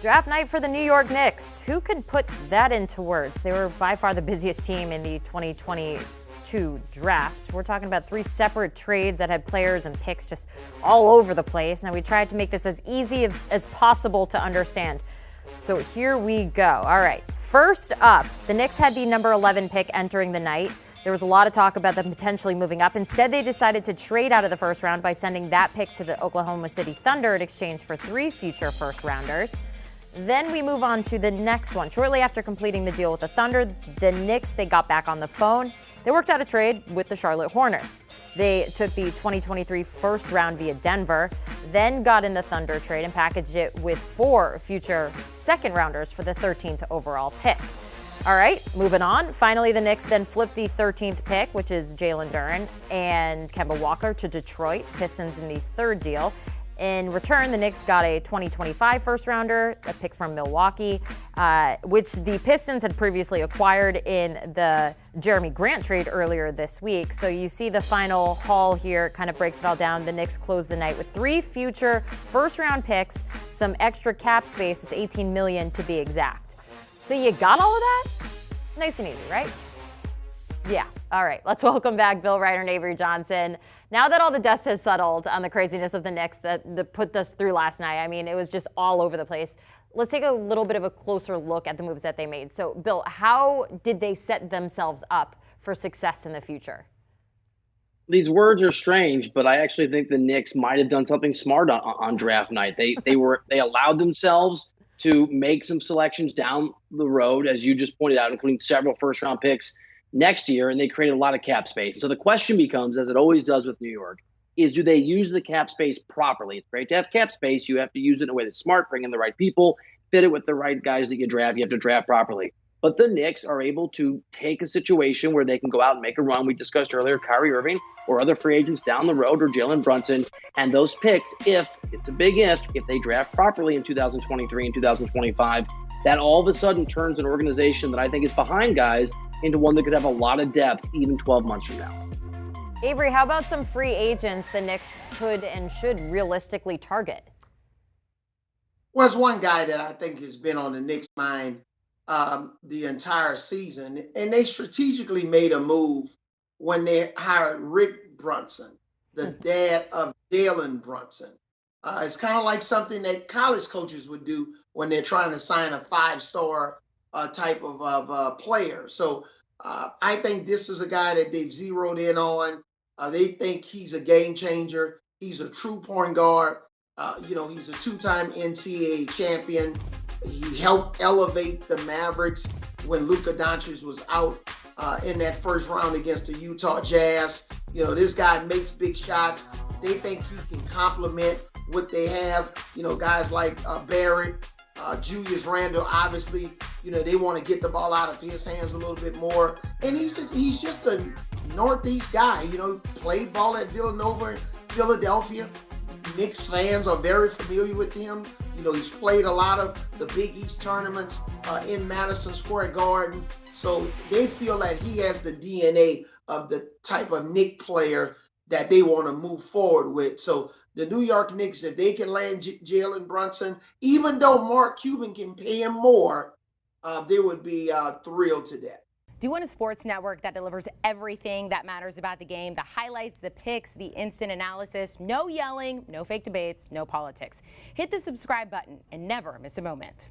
Draft night for the New York Knicks. Who could put that into words? They were by far the busiest team in the 2022 draft. We're talking about 3 separate trades that had players and picks just all over the place. Now, we tried to make this as easy as possible to understand. So here we go. All right. First up, the Knicks had the number 11 pick entering the night. There was a lot of talk about them potentially moving up. Instead, they decided to trade out of the first round by sending that pick to the Oklahoma City Thunder in exchange for 3 future first-rounders. Then we move on to the next one. Shortly after completing the deal with the Thunder, the Knicks, they got back on the phone. They worked out a trade with the Charlotte Hornets. They took the 2023 first round via Denver, then got in the Thunder trade and packaged it with 4 future second-rounders for the 13th overall pick. All right, moving on. Finally, the Knicks then flipped the 13th pick, which is Jalen Duren and Kemba Walker, to Detroit Pistons in the third deal. In return, the Knicks got a 2025 first-rounder, a pick from Milwaukee, which the Pistons had previously acquired in the Jeremy Grant trade earlier this week. So you see the final haul here kind of breaks it all down. The Knicks closed the night with 3 future first-round picks, some extra cap space. It's $18 million to be exact. So you got all of that? Nice and easy, right? Yeah. All right. Let's welcome back Bill Reiter and Avery Johnson. Now that all the dust has settled on the craziness of the Knicks that put us through last night, I mean, it was just all over the place. Let's take a little bit of a closer look at the moves that they made. So, Bill, how did they set themselves up for success in the future? These words are strange, but I actually think the Knicks might have done something smart on draft night. They allowed themselves to make some selections down the road, as you just pointed out, including several first-round picks next year, and they created a lot of cap space. So the question becomes, as it always does with New York, is do they use the cap space properly? It's great to have cap space. You have to use it in a way that's smart, bring in the right people, fit it with the right guys that you draft. You have to draft properly. But the Knicks are able to take a situation where they can go out and make a run. We discussed earlier, Kyrie Irving or other free agents down the road, or Jalen Brunson. And those picks, if it's a big if they draft properly in 2023 and 2025, that all of a sudden turns an organization that I think is behind guys into one that could have a lot of depth even 12 months from now. Avery, how about some free agents the Knicks could and should realistically target? Well, there's one guy that I think has been on the Knicks' mind the entire season, and they strategically made a move when they hired Rick Brunson, the dad of Jalen Brunson. It's kind of like something that college coaches would do when they're trying to sign a 5-star type of player. So I think this is a guy that they've zeroed in on. They think he's a game changer. He's a true point guard. He's a 2-time NCAA champion. He helped elevate the Mavericks when Luka Doncic was out in that first round against the Utah Jazz. This guy makes big shots. They think he can complement what they have. Guys like Barrett, Julius Randle, obviously, they want to get the ball out of his hands a little bit more. And he's just a Northeast guy, played ball at Villanova in Philadelphia. Knicks fans are very familiar with him. He's played a lot of the Big East tournaments in Madison Square Garden. So they feel that he has the DNA of the type of Knick player that they want to move forward with. So the New York Knicks, if they can land Jalen Brunson, even though Mark Cuban can pay him more, they would be thrilled to death. Do you want a sports network that delivers everything that matters about the game? The highlights, the picks, the instant analysis, no yelling, no fake debates, no politics. Hit the subscribe button and never miss a moment.